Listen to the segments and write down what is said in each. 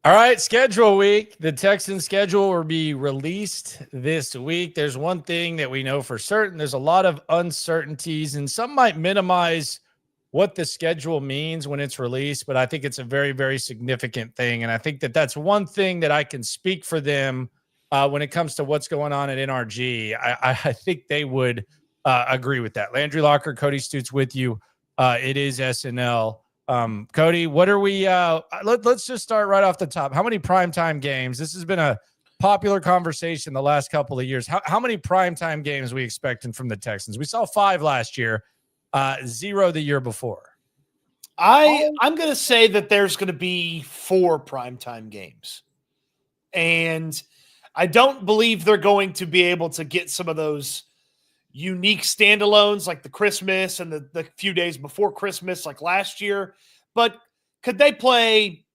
All right, schedule week. The Texans schedule will be released this week. There's one thing that we know for certain. There's a lot of uncertainties, and some might minimize what the schedule means when it's released, but I think it's a very, very significant thing. And I think that that's one thing that I can speak for them when it comes to what's going on at NRG. I think they would agree with that. Landry Locker, Cody Stoots with you. It is SNL. Cody, what are we let's just start right off the top. How many primetime games? This has been a popular conversation the last couple of years. How many primetime games we expecting from the Texans? We saw 5 last year, 0 the year before. I'm going to say that there's going to be 4 primetime games. And I don't believe they're going to be able to get some of those unique standalones like the Christmas and the few days before Christmas like last year. But could they play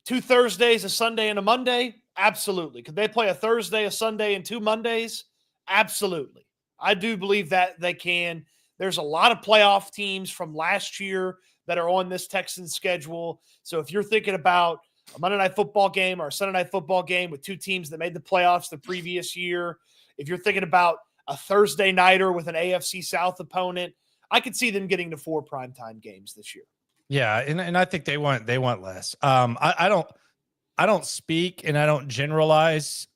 2 Thursdays, a Sunday, and a Monday? Absolutely. Could they play a Thursday, a Sunday, and 2 Mondays? Absolutely. I do believe that they can. There's a lot of playoff teams from last year that are on this Texans schedule. So if you're thinking about a Monday Night Football game or a Sunday Night Football game with 2 teams that made the playoffs the previous year, if you're thinking about a Thursday nighter with an AFC South opponent, I could see them getting to 4 primetime games this year. Yeah, and I think they want less. I don't speak and I don't generalize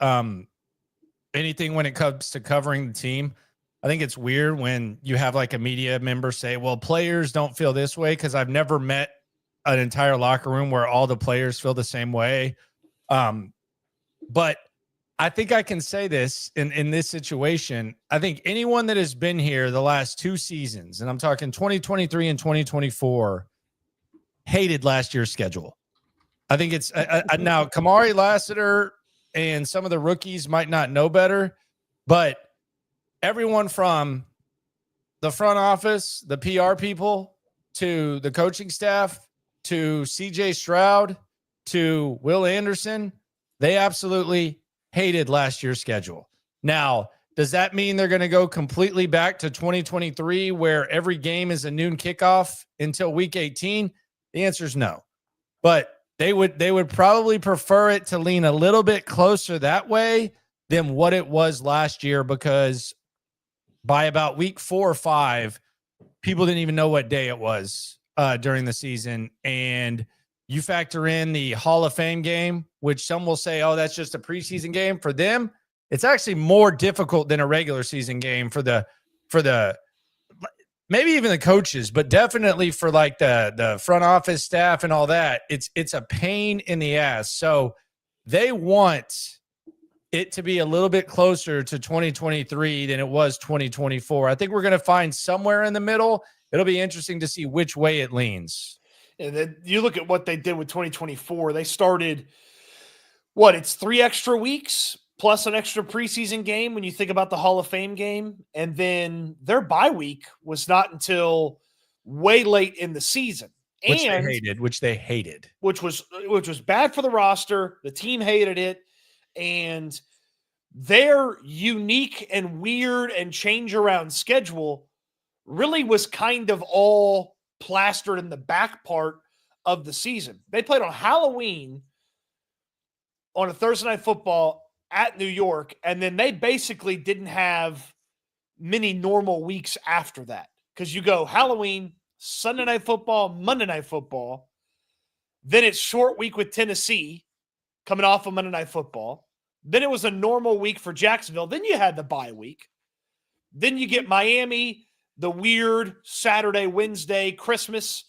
anything when it comes to covering the team. I think it's weird when you have like a media member say, well, players don't feel this way, because I've never met an entire locker room where all the players feel the same way. But I think I can say this in this situation. I think anyone that has been here the last 2 seasons, and I'm talking 2023 and 2024, hated last year's schedule. I think it's now Kamari Lassiter and some of the rookies might not know better, but everyone from the front office, the PR people, to the coaching staff, to CJ Stroud, to Will Anderson, they absolutely hated last year's schedule. Now, does that mean they're going to go completely back to 2023 where every game is a noon kickoff until week 18? The answer is no. But they would probably prefer it to lean a little bit closer that way than what it was last year, because by about week 4 or 5, people didn't even know what day it was during the season. And you factor in the Hall of Fame game, which some will say, oh, that's just a preseason game. For them, it's actually more difficult than a regular season game for the maybe even the coaches, but definitely for like the front office staff and all that. It's a pain in the ass. So they want it to be a little bit closer to 2023 than it was 2024. I think we're going to find somewhere in the middle. It'll be interesting to see which way it leans. And then you look at what they did with 2024. They started, it's 3 extra weeks plus an extra preseason game when you think about the Hall of Fame game. And then their bye week was not until way late in the season. Which they hated. Which was bad for the roster. The team hated it. And their unique and weird and change around schedule really was kind of all plastered in the back part of the season. They played on Halloween on a Thursday Night Football at New York, and then they basically didn't have many normal weeks after that, because you go Halloween, Sunday Night Football, Monday Night Football, then it's short week with Tennessee coming off of Monday Night Football, then it was a normal week for Jacksonville, then you had the bye week, then you get Miami, the weird Saturday, Wednesday, Christmas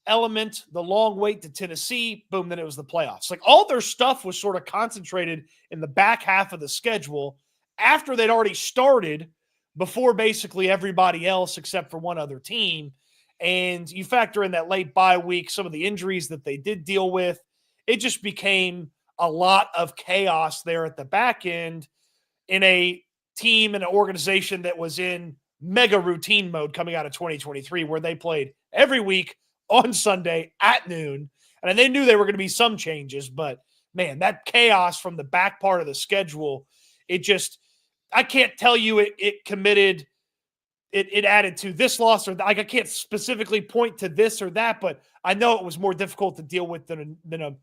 element, the long wait to Tennessee, boom, then it was the playoffs. Like, all their stuff was sort of concentrated in the back half of the schedule after they'd already started, before basically everybody else except for one other team. And you factor in that late bye week, some of the injuries that they did deal with, it just became a lot of chaos there at the back end in a team and an organization that was in mega routine mode coming out of 2023, where they played every week on Sunday at noon. And they knew there were going to be some changes, but man, that chaos from the back part of the schedule, I can't tell you it committed, it added to this loss or that. Like, I can't specifically point to this or that, but I know it was more difficult to deal with than a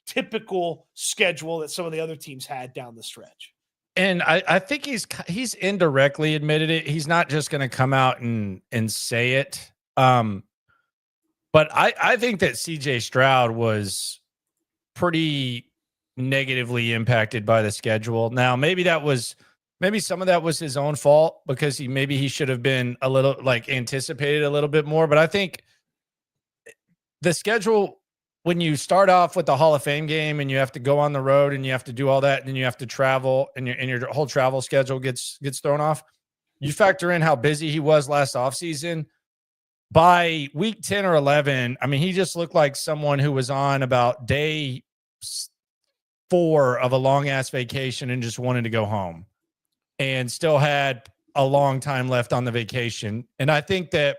typical schedule that some of the other teams had down the stretch. And I think he's indirectly admitted it. He's not just going to come out and say it. But I think that CJ Stroud was pretty negatively impacted by the schedule. Now, maybe some of that was his own fault because he should have been a little anticipated a little bit more. But I think the schedule, when you start off with the Hall of Fame game and you have to go on the road and you have to do all that and then you have to travel and your whole travel schedule gets thrown off, you factor in how busy he was last offseason. By week 10 or 11, I mean, he just looked like someone who was on about day 4 of a long-ass vacation and just wanted to go home and still had a long time left on the vacation. And I think that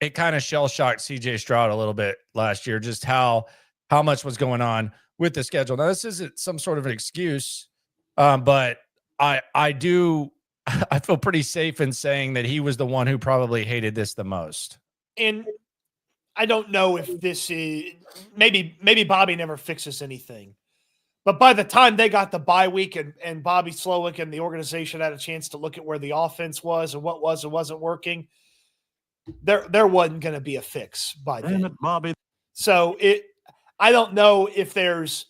it kind of shell-shocked CJ Stroud a little bit last year, just how much was going on with the schedule. Now, this isn't some sort of an excuse, but I feel pretty safe in saying that he was the one who probably hated this the most. And I don't know if this is maybe Bobby never fixes anything. But by the time they got the bye week and Bobby Slowick and the organization had a chance to look at where the offense was and what was and wasn't working, there wasn't going to be a fix by then. Damn it, Bobby. So I don't know if there's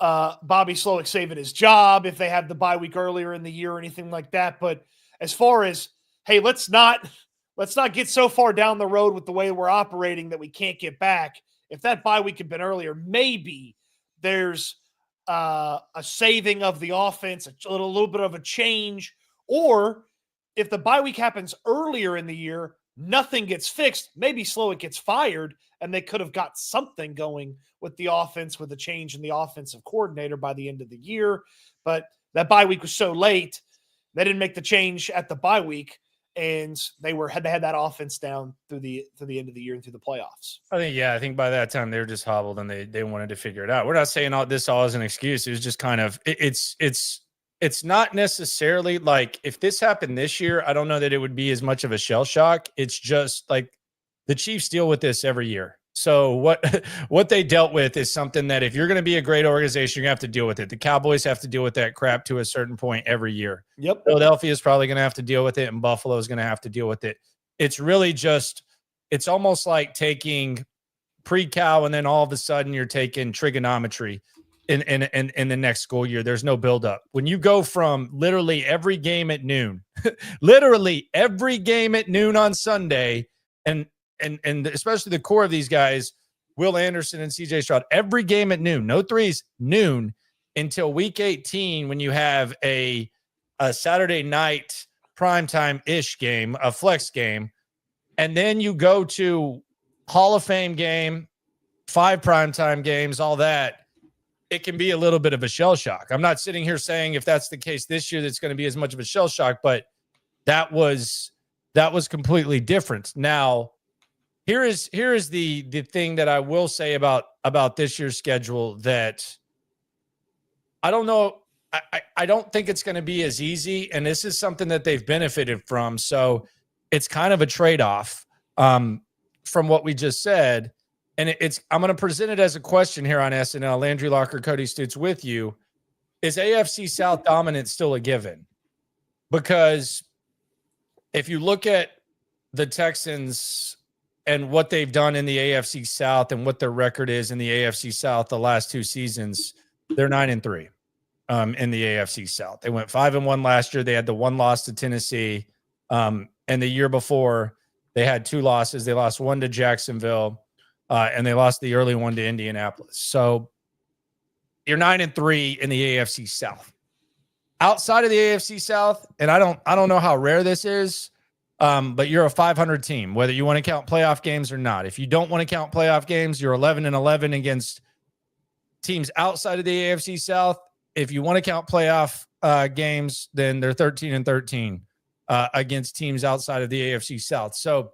Bobby Slowick saving his job, if they had the bye week earlier in the year or anything like that. But as far as, hey, let's not get so far down the road with the way we're operating that we can't get back. If that bye week had been earlier, maybe there's a saving of the offense, a little bit of a change. Or if the bye week happens earlier in the year, nothing gets fixed. Maybe Slowick gets fired and they could have got something going with the offense with a change in the offensive coordinator by the end of the year. But that bye week was so late, they didn't make the change at the bye week, and they had that offense down through the end of the year and through the playoffs. I think by that time they were just hobbled and they wanted to figure it out. We're not saying all this as an excuse. It was just kind of it's not necessarily like if this happened this year, I don't know that it would be as much of a shell shock. It's just like the Chiefs deal with this every year. So what they dealt with is something that if you're going to be a great organization, you have to deal with it. The Cowboys have to deal with that crap to a certain point every year. Yep. Philadelphia is probably going to have to deal with it, and Buffalo is going to have to deal with it. It's really just, it's almost like taking pre-cal and then all of a sudden you're taking trigonometry in the next school year. There's no buildup. When you go from literally every game at noon, on Sunday, and especially the core of these guys, Will Anderson and CJ Stroud, every game at noon, no threes, noon, until week 18 when you have a Saturday night primetime-ish game, a flex game, and then you go to Hall of Fame game, 5 primetime games, all that. It can be a little bit of a shell shock. I'm not sitting here saying if that's the case this year, that's going to be as much of a shell shock, but that was completely different. Now, here is the thing that I will say about this year's schedule that I don't know. I don't think it's going to be as easy, and this is something that they've benefited from. So it's kind of a trade-off from what we just said. And I'm going to present it as a question here on SNL. Landry Locker, Cody Stoots with you. Is AFC South dominance still a given? Because if you look at the Texans and what they've done in the AFC South and what their record is in the AFC South the last 2 seasons, they're 9-3 in the AFC South. They went 5-1 last year. They had the 1 loss to Tennessee. And the year before, they had 2 losses. They lost 1 to Jacksonville. And they lost the early one to Indianapolis. So you're 9-3 in the AFC South. Outside of the AFC South, and I don't know how rare this is, but you're a 500 team, whether you want to count playoff games or not. If you don't want to count playoff games, you're 11-11 against teams outside of the AFC South. If you want to count playoff games, then they're 13-13 against teams outside of the AFC South. So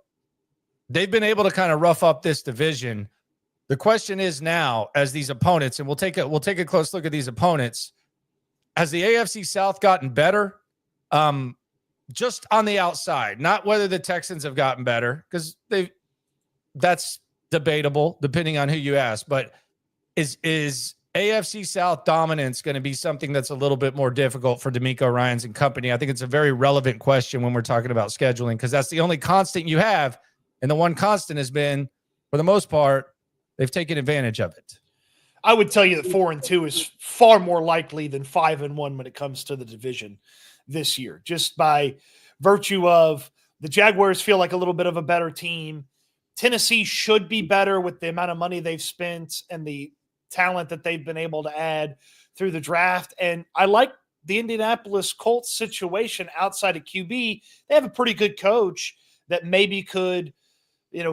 they've been able to kind of rough up this division. The question is now, as these opponents, and we'll take a close look at these opponents, has the AFC South gotten better? Just on the outside, not whether the Texans have gotten better, because that's debatable depending on who you ask. But is AFC South dominance going to be something that's a little bit more difficult for D'Amico Ryans and company? I think it's a very relevant question when we're talking about scheduling, because that's the only constant you have. And the one constant has been, for the most part, they've taken advantage of it. I would tell you that 4-2 is far more likely than 5-1 when it comes to the division this year, just by virtue of the Jaguars feel like a little bit of a better team. Tennessee should be better with the amount of money they've spent and the talent that they've been able to add through the draft. And I like the Indianapolis Colts situation outside of QB. They have a pretty good coach that maybe could,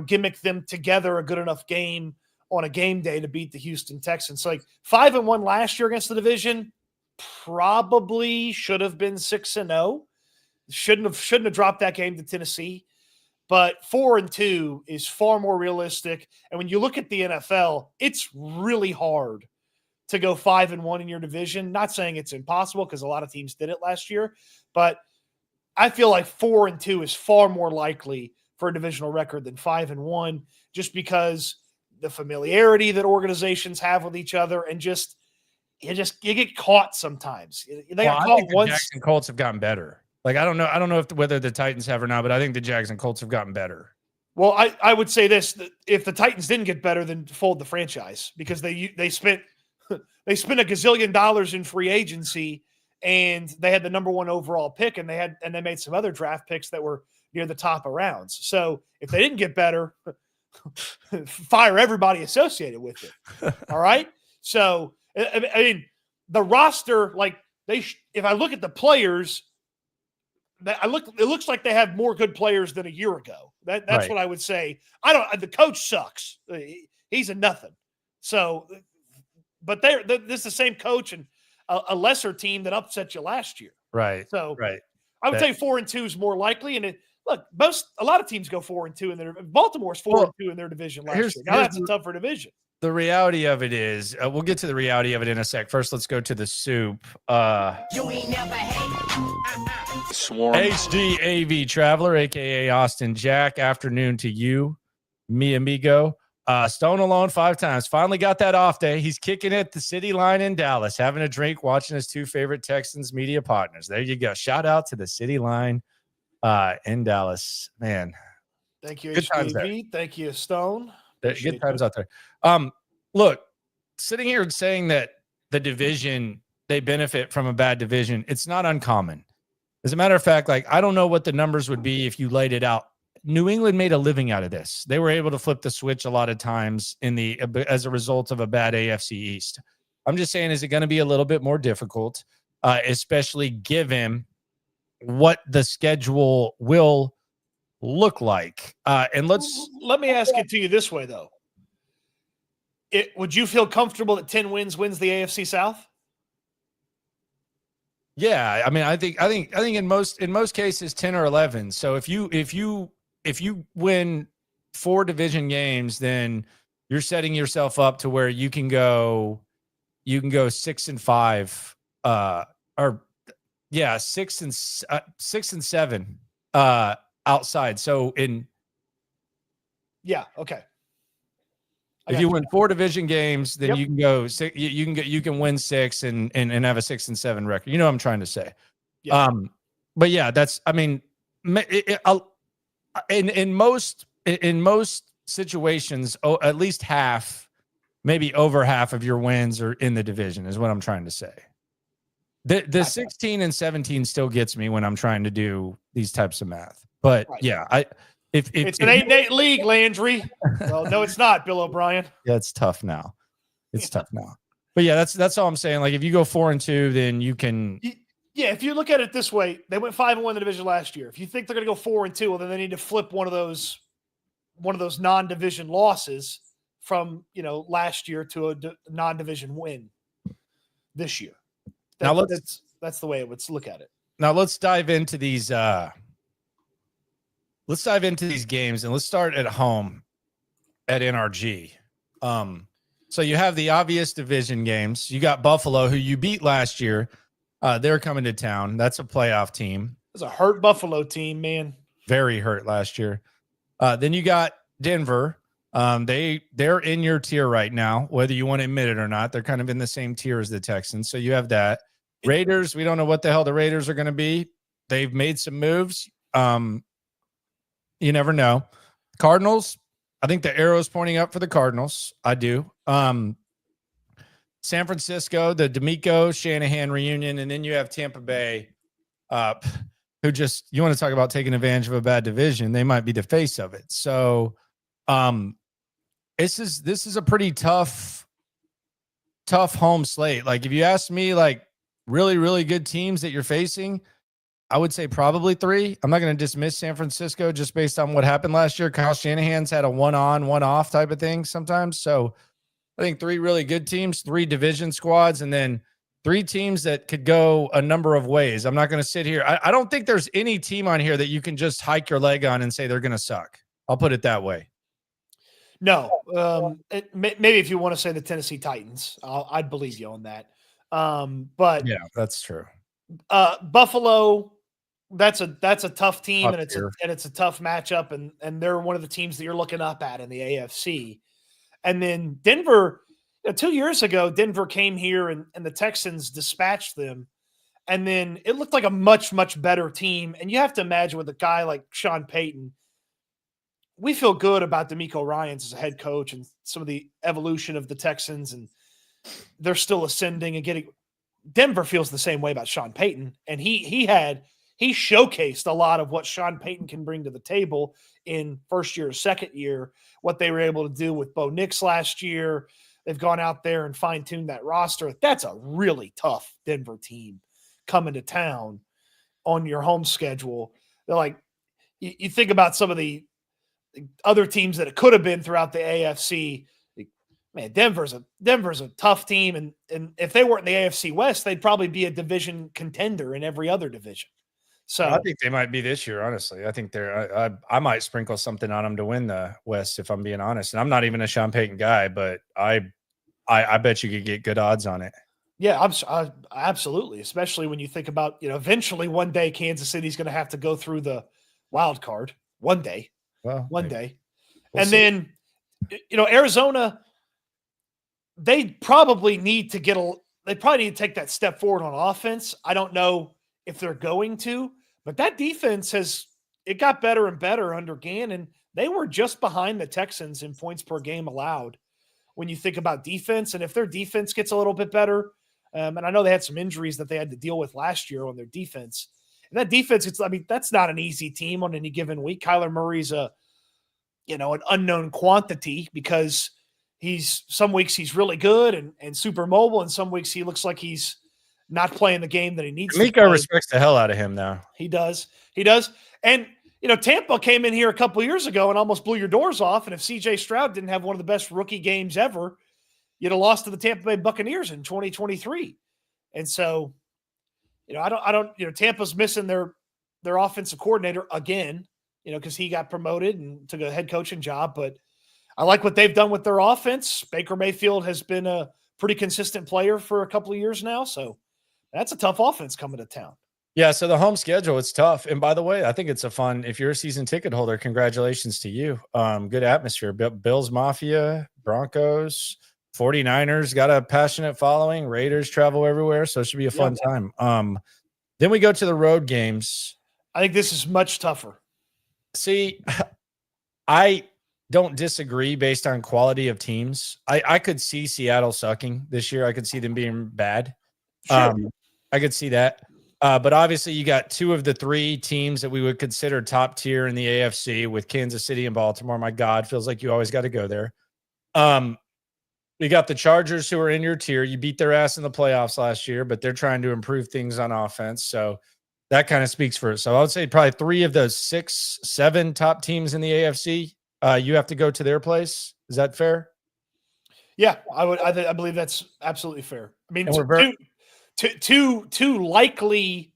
gimmick them together a good enough game on a game day to beat the Houston Texans. So like 5-1 last year against the division, probably should have been 6-0. Shouldn't have dropped that game to Tennessee. But 4-2 is far more realistic. And when you look at the NFL, it's really hard to go 5-1 in your division. Not saying it's impossible, because a lot of teams did it last year, but I feel like 4-2 is far more likely for a divisional record than 5-1, just because the familiarity that organizations have with each other, and you get caught sometimes. They got caught once. The Jackson Colts have gotten better. Like, I don't know whether the Titans have or not, but I think the Jags and Colts have gotten better. Well, I would say this: that if the Titans didn't get better, then fold the franchise, because they spent a gazillion dollars in free agency, and they had the number 1 overall pick, and they made some other draft picks that were near the top of rounds. So if they didn't get better, fire everybody associated with it. All right. So I mean, the roster, like if I look at the players, it looks like they have more good players than a year ago. That's right. What I would say. The coach sucks. He's a nothing. So, but this is the same coach and a lesser team that upset you last year. Right. So right. I would say 4-2 is more likely. And a lot of teams go 4-2 in their. Baltimore's 4-2 in their division last year. Now that's a tougher division. The reality of it is, we'll get to the reality of it in a sec. First, let's go to the soup. You ain't never Swarm. HDAV Traveler, a.k.a. Austin Jack. Afternoon to you, mi amigo. Stone alone 5 times. Finally got that off day. He's kicking it the city line in Dallas, having a drink, watching his 2 favorite Texans media partners. There you go. Shout out to the city line in Dallas. Man. Thank you, HDAV. Thank you, Stone. Good times out there. Look, sitting here and saying that the division, they benefit from a bad division, it's not uncommon. As a matter of fact, like, I don't know what the numbers would be if you laid it out. New England made a living out of this. They were able to flip the switch a lot of times as a result of a bad AFC East. I'm just saying, is it going to be a little bit more difficult, especially given what the schedule will look like? And let me ask it to you this way, though. Would you feel comfortable that 10 wins the AFC South? Yeah, I mean, I think in most cases 10 or 11. So if you win 4 division games, then you're setting yourself up to where you can go 6-5, 6 and 7 outside. So okay. If you win 4 division games, then you can go 6. You can win 6 and have a 6-7 record. You know what I'm trying to say. Yeah. But yeah, that's. I mean, in most situations, at least half, maybe over half of your wins are in the division. Is what I'm trying to say. The 16 and 17 still gets me when I'm trying to do these types of math. But yeah, If it's an 8-8 league, Landry. Well, no, it's not, Bill O'Brien. Yeah, it's tough now. Tough now. But yeah, that's all I'm saying. Like, if you go 4-2, then you can. Yeah, if you look at it this way, they went 5-1 in the division last year. If you think they're going to go 4-2, well, then they need to flip one of those non-division losses from last year to a non-division win this year. That's the way it would look at it. Now let's dive into these. Let's dive into these games, and let's start at home at NRG. So you have the obvious division games. You got Buffalo, who you beat last year. They're coming to town. That's a playoff team. It's a hurt Buffalo team, man. Very hurt last year. Then you got Denver, They're in your tier right now, whether you want to admit it or not. They're kind of in the same tier as the Texans. So you have that. Raiders, we don't know what the hell the Raiders are going to be. They've made some moves. You never know. Cardinals, I think the arrow's pointing up for the Cardinals. I do. San Francisco, the D'Amico Shanahan reunion, and then you have Tampa Bay, who just, you want to talk about taking advantage of a bad division, they might be the face of it. So this is a pretty tough home slate. Like, if you ask me, like, really, really good teams that you're facing, I would say probably 3. I'm not going to dismiss San Francisco just based on what happened last year. Kyle Shanahan's had a one-on, one-off type of thing sometimes. So I think 3 really good teams, 3 division squads, and then 3 teams that could go a number of ways. I'm not going to sit here. I don't think there's any team on here that you can just hike your leg on and say they're going to suck. I'll put it that way. No. Maybe if you want to say the Tennessee Titans, I'd believe you on that. But yeah, that's true. Buffalo, that's a tough team, Up and here. it's a tough matchup, and they're one of the teams that you're looking up at in the AFC. And then Denver, 2 years ago, Denver came here and the Texans dispatched them. And then it looked like a much, much better team. And you have to imagine with a guy like Sean Payton, we feel good about D'Amico Ryans as a head coach and some of the evolution of the Texans, and they're still ascending and getting. Denver feels the same way about Sean Payton, and he showcased a lot of what Sean Payton can bring to the table in first year, second year, what they were able to do with Bo Nix last year. They've gone out there and fine-tuned that roster. That's a really tough Denver team coming to town on your home schedule. They're like, you think about some of the other teams that it could have been throughout the AFC. Man, Denver's a tough team, and if they weren't in the AFC West, they'd probably be a division contender in every other division. So I think they might be this year, honestly. I think I might sprinkle something on them to win the West, if I'm being honest. And I'm not even a Sean Payton guy, but I bet you could get good odds on it. Yeah, absolutely. Especially when you think about, eventually one day Kansas City's going to have to go through the wild card one day. Well, one day. We'll and see. then, Arizona, they probably need to take that step forward on offense. I don't know if they're going to, but that defense it got better and better under Gannon. They were just behind the Texans in points per game allowed when you think about defense. And if their defense gets a little bit better, and I know they had some injuries that they had to deal with last year on their defense. And that defense, that's not an easy team on any given week. Kyler Murray's an unknown quantity because some weeks he's really good and super mobile, and some weeks he looks like he's not playing the game that he needs to D'Amico play. respects the hell out of him now. He does. And, Tampa came in here a couple of years ago and almost blew your doors off. And if CJ Stroud didn't have one of the best rookie games ever, you'd have lost to the Tampa Bay Buccaneers in 2023. And so, Tampa's missing their offensive coordinator again, because he got promoted and took a head coaching job. But I like what they've done with their offense. Baker Mayfield has been a pretty consistent player for a couple of years now. So that's a tough offense coming to town. Yeah, so the home schedule, it's tough. And by the way, I think it's if you're a season ticket holder, congratulations to you. Good atmosphere. Bills Mafia, Broncos, 49ers got a passionate following. Raiders travel everywhere, so it should be a fun time. Then we go to the road games. I think this is much tougher. See, I don't disagree based on quality of teams. I could see Seattle sucking this year. I could see them being bad. Sure. I could see that. But obviously you got 2 of the 3 teams that we would consider top tier in the AFC with Kansas City and Baltimore. My God, feels like you always got to go there. You got the Chargers who are in your tier. You beat their ass in the playoffs last year, but they're trying to improve things on offense. So that kind of speaks for it. So I would say probably 3 of those 6, 7 top teams in the AFC, you have to go to their place. Is that fair? Yeah, I would. I believe that's absolutely fair. I mean, And two likely,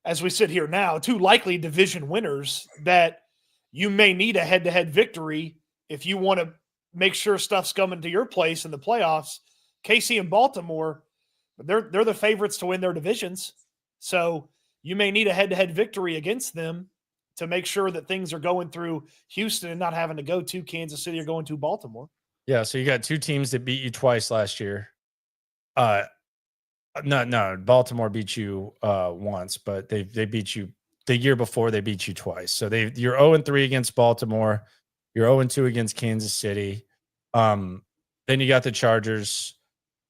as we sit here now, 2 likely division winners that you may need a head-to-head victory if you want to make sure stuff's coming to your place in the playoffs. KC and Baltimore, they're the favorites to win their divisions. So you may need a head-to-head victory against them to make sure that things are going through Houston and not having to go to Kansas City or going to Baltimore. Yeah, so you got two teams that beat you twice last year. No, Baltimore beat you once, but they beat you the year before. They beat you twice. So you're 0-3 against Baltimore. You're 0-2 against Kansas City. Then you got the Chargers,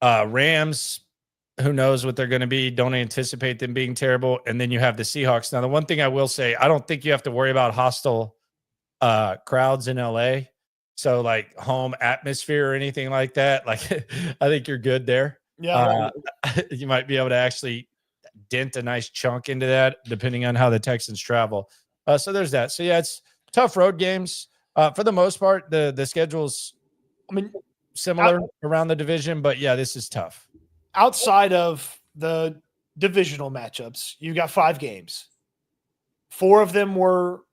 Rams. Who knows what they're going to be? Don't anticipate them being terrible. And then you have the Seahawks. Now, the one thing I will say, I don't think you have to worry about hostile crowds in LA. So like home atmosphere or anything like that. Like I think you're good there. Yeah. You might be able to actually dent a nice chunk into that depending on how the Texans travel. So there's that. So yeah, it's tough road games. For the most part, the schedule's similar around the division, but yeah, this is tough. Outside of the divisional matchups, you got 5 games. 4 of them were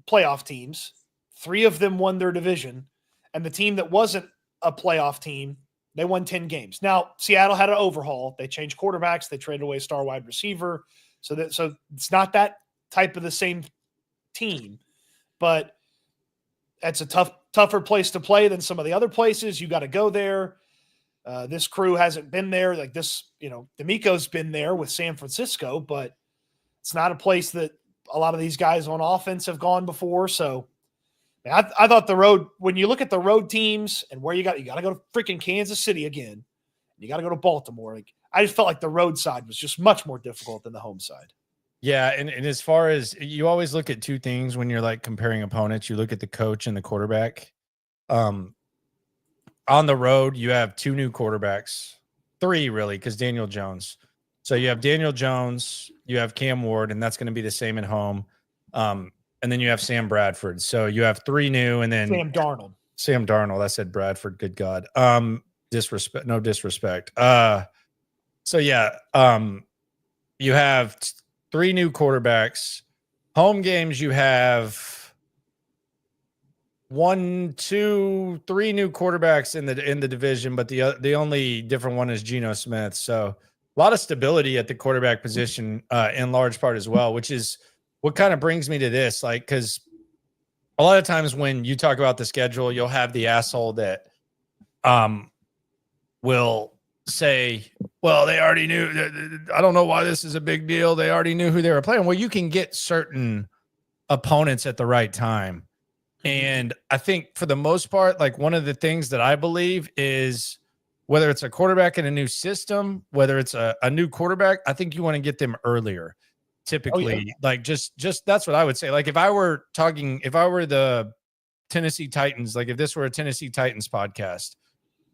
playoff teams. 3 of them won their division. And the team that wasn't a playoff team, they won 10 games. Now, Seattle had an overhaul. They changed quarterbacks. They traded away a star wide receiver. So it's not that type of the same team. But it's a tougher place to play than some of the other places. You got to go there. This crew hasn't been there like this. D'Amico's been there with San Francisco, but it's not a place that a lot of these guys on offense have gone before. So I thought the road, when you look at the road teams and where you got to go to freaking Kansas City again. You got to go to Baltimore. Like, I just felt like the road side was just much more difficult than the home side. Yeah, and as far as you always look at 2 things when you're like comparing opponents, you look at the coach and the quarterback. On the road, you have 2 new quarterbacks, 3 really, because Daniel Jones. So you have Daniel Jones, you have Cam Ward, and that's going to be the same at home. And then you have Sam Bradford. So you have 3 new, and then Sam Darnold. I said Bradford. Good God. No disrespect. So yeah, you have 3 new quarterbacks. Home games, you have 1, 2, 3 new quarterbacks in the division, but the only different one is Geno Smith. So a lot of stability at the quarterback position in large part as well, which is what kind of brings me to this. Like, because a lot of times when you talk about the schedule, you'll have the asshole that will say, well, they already knew. I don't know why this is a big deal. They already knew who they were playing. Well, you can get certain opponents at the right time. And I think for the most part, like one of the things that I believe is whether it's a quarterback in a new system, whether it's a new quarterback, I think you want to get them earlier. Typically, like just that's what I would say. Like if I were the Tennessee Titans, like if this were a Tennessee Titans podcast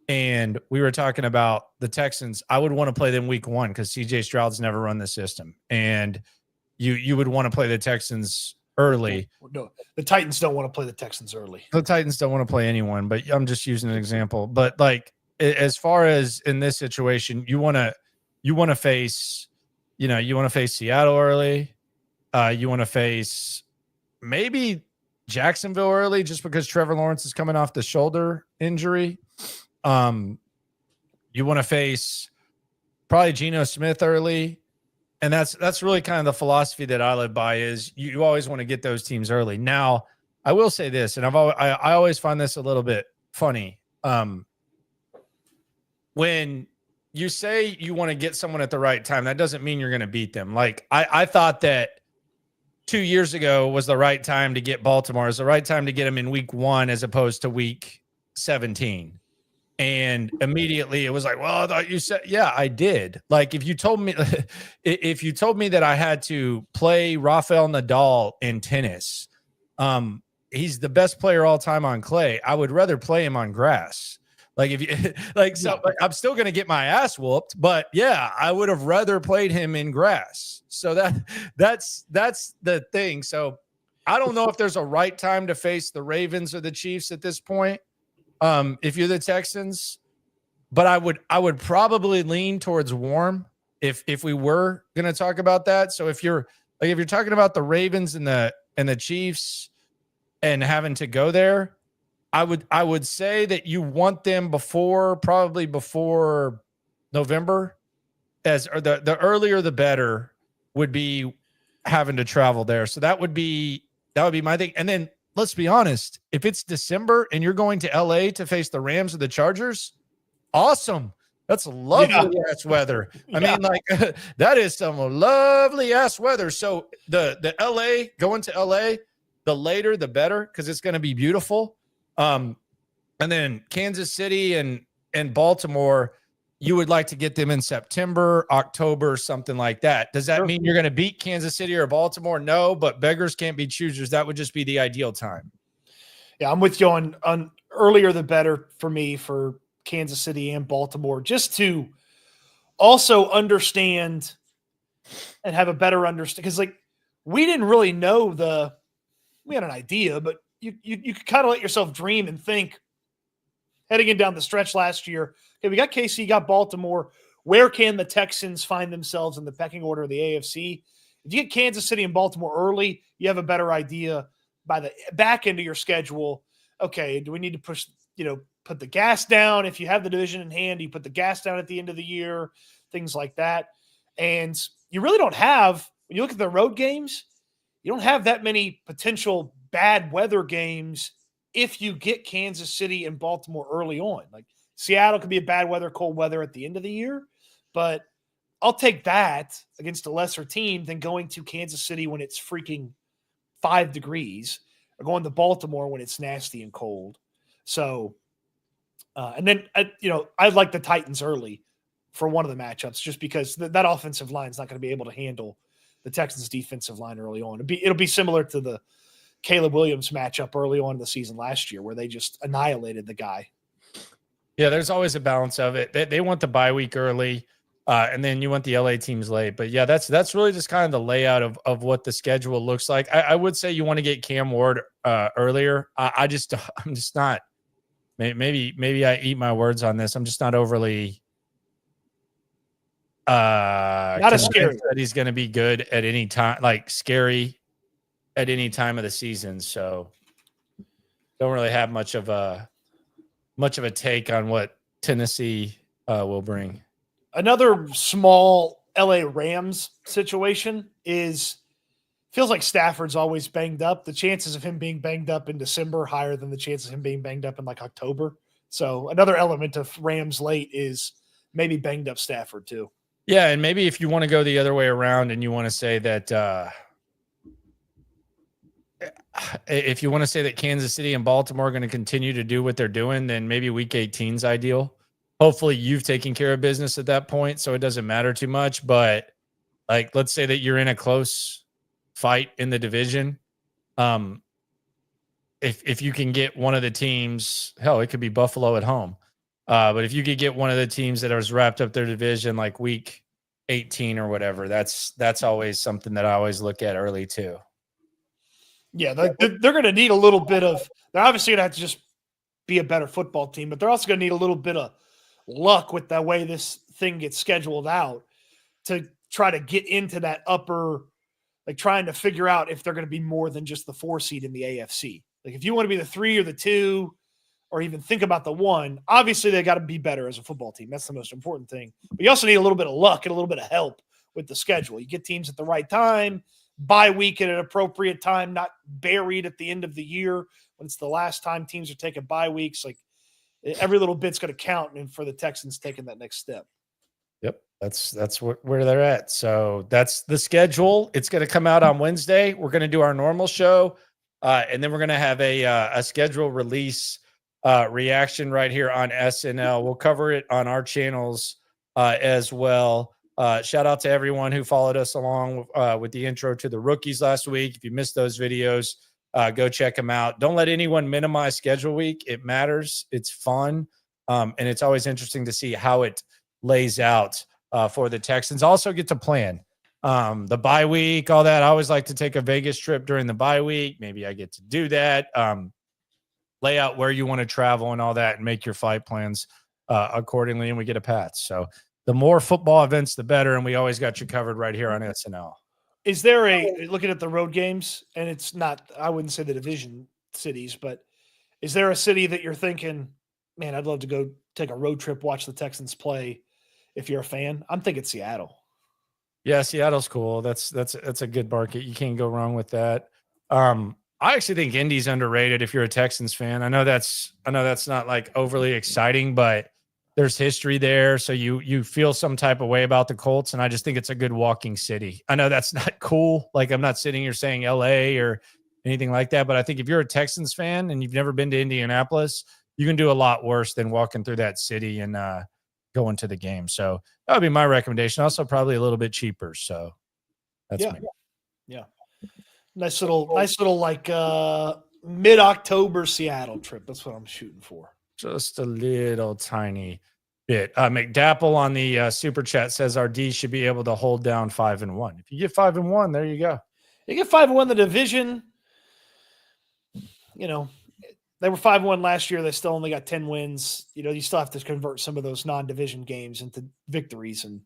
and we were talking about the Texans, I would want to play them week 1 because CJ Stroud's never run the system. And you would want to play the Texans early. No, the Titans don't want to play the Texans early. The Titans don't want to play anyone, but I'm just using an example. But like as far as in this situation, you want to face, Seattle early. You want to face maybe Jacksonville early just because Trevor Lawrence is coming off the shoulder injury. You want to face probably Geno Smith early. And that's really kind of the philosophy that I live by is you always want to get those teams early. Now, I will say this, and I always find this a little bit funny. When you say you want to get someone at the right time, that doesn't mean you're going to beat them. Like I thought that 2 years ago was the right time to get Baltimore. It was the right time to get them in week 1 as opposed to week 17. And immediately it was like, well, I thought you said, yeah, I did. Like if you told me that I had to play Rafael Nadal in tennis, he's the best player all time on clay. I would rather play him on grass. Like if you like, so like, I'm still going to get my ass whooped, but yeah, I would have rather played him in grass. So that's the thing. So I don't know if there's a right time to face the Ravens or the Chiefs at this point. If you're the Texans, but I would probably lean towards warm if we were going to talk about that. So if you're talking about the Ravens and the Chiefs and having to go there, I would say that you want them probably before November, or the earlier the better would be having to travel there. So that would be my thing. And then let's be honest, if it's December and you're going to LA to face the Rams or the Chargers, awesome. That's lovely ass weather. I mean, like that is some lovely ass weather. So the LA, going to LA, the later the better, because it's going to be beautiful. And then Kansas City and Baltimore, you would like to get them in September, October, something like that. Does that mean you're going to beat Kansas City or Baltimore? No, but beggars can't be choosers. That would just be the ideal time. Yeah, I'm with you on earlier the better for me for Kansas City and Baltimore, just to also understand and have a better understanding. Because like we didn't really know we had an idea, but you could kind of let yourself dream and think heading in down the stretch last year. Okay, we got KC, got Baltimore. Where can the Texans find themselves in the pecking order of the AFC? If you get Kansas City and Baltimore early, you have a better idea by the back end of your schedule. Okay, do we need to push, put the gas down? If you have the division in hand, you put the gas down at the end of the year, things like that. And you really don't have, when you look at the road games, you don't have that many potential bad weather games if you get Kansas City and Baltimore early on. Like Seattle could be a bad weather, cold weather at the end of the year, but I'll take that against a lesser team than going to Kansas City when it's freaking 5 degrees or going to Baltimore when it's nasty and cold. So, and then, I'd like the Titans early for one of the matchups just because that offensive line is not going to be able to handle the Texans defensive line early on. It'll be similar to the Caleb Williams matchup early on in the season last year where they just annihilated the guy. Yeah, there's always a balance of it. They want the bye week early, and then you want the LA teams late. But yeah, that's really just kind of the layout of what the schedule looks like. I would say you want to get Cam Ward earlier. I'm just not. Maybe I eat my words on this. I'm just not overly not as scary that he's going to be good at any time, like scary at any time of the season. So don't really have much of a take on what Tennessee will bring. Another small LA Rams situation feels like Stafford's always banged up. The chances of him being banged up in December higher than the chances of him being banged up in like October. So another element of Rams late is maybe banged up Stafford too. Yeah, and maybe if you want to go the other way around and you want to say that if you want to say that Kansas City and Baltimore are going to continue to do what they're doing, then maybe week 18 is ideal. Hopefully you've taken care of business at that point, so it doesn't matter too much. But like, let's say that you're in a close fight in the division. If you can get one of the teams, hell, it could be Buffalo at home. But if you could get one of the teams that has wrapped up their division like week 18 or whatever, that's always something that I always look at early too. Yeah, they're going to need a little bit of – they're obviously going to have to just be a better football team, but they're also going to need a little bit of luck with the way this thing gets scheduled out to try to get into that upper – like trying to figure out if they're going to be more than just the 4 seed in the AFC. Like if you want to be the 3 or the 2 or even think about the 1, obviously they got to be better as a football team. That's the most important thing. But you also need a little bit of luck and a little bit of help with the schedule. You get teams at the right time – bye week at an appropriate time, not buried at the end of the year when it's the last time teams are taking bye weeks. Like every little bit's going to count, and for the Texans taking that next step. Yep, that's where they're at. So that's the schedule. It's going to come out on Wednesday. We're going to do our normal show, and then we're going to have a schedule release reaction right here on SNL. We'll cover it on our channels as well. Shout out to everyone who followed us along with the intro to the rookies last week. If you missed those videos, go check them out. Don't let anyone minimize schedule week. It matters. It's fun. And it's always interesting to see how it lays out for the Texans. Also get to plan the bye week, all that. I always like to take a Vegas trip during the bye week. Maybe I get to do that. Lay out where you want to travel and all that and make your flight plans accordingly. And we get a pass. So the more football events, the better. And we always got you covered right here on SNL. Is there looking at the road games, and it's not, I wouldn't say the division cities, but is there a city that you're thinking, man, I'd love to go take a road trip, watch the Texans play if you're a fan? I'm thinking Seattle. Yeah, Seattle's cool. That's a good market. You can't go wrong with that. I actually think Indy's underrated if you're a Texans fan. I know that's not like overly exciting, but there's history there. So you feel some type of way about the Colts. And I just think it's a good walking city. I know that's not cool. Like I'm not sitting here saying LA or anything like that, but I think if you're a Texans fan and you've never been to Indianapolis, you can do a lot worse than walking through that city and going to the game. So that would be my recommendation. Also probably a little bit cheaper. So that's me. Yeah. Nice little like mid-October Seattle trip. That's what I'm shooting for. Just a little tiny bit. McDapple on the super chat says our D should be able to hold down 5-1. If you get 5-1, there you go. You get 5-1 the division. You know, they were 5-1 last year. They still only got 10 wins. You know, you still have to convert some of those non-division games into victories. And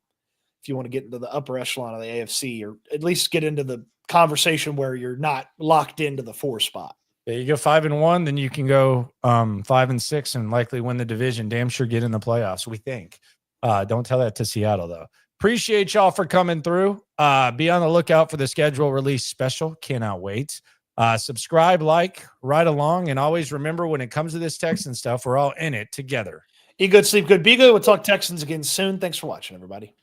if you want to get into the upper echelon of the AFC, or at least get into the conversation where you're not locked into the 4 spot. Yeah, you go 5-1, then you can go 5-6 and likely win the division. Damn sure get in the playoffs, we think. Don't tell that to Seattle, though. Appreciate y'all for coming through. Be on the lookout for the schedule release special. Cannot wait. Subscribe, like, ride along, and always remember when it comes to this Texan stuff, we're all in it together. Eat good, sleep good, be good. We'll talk Texans again soon. Thanks for watching, everybody.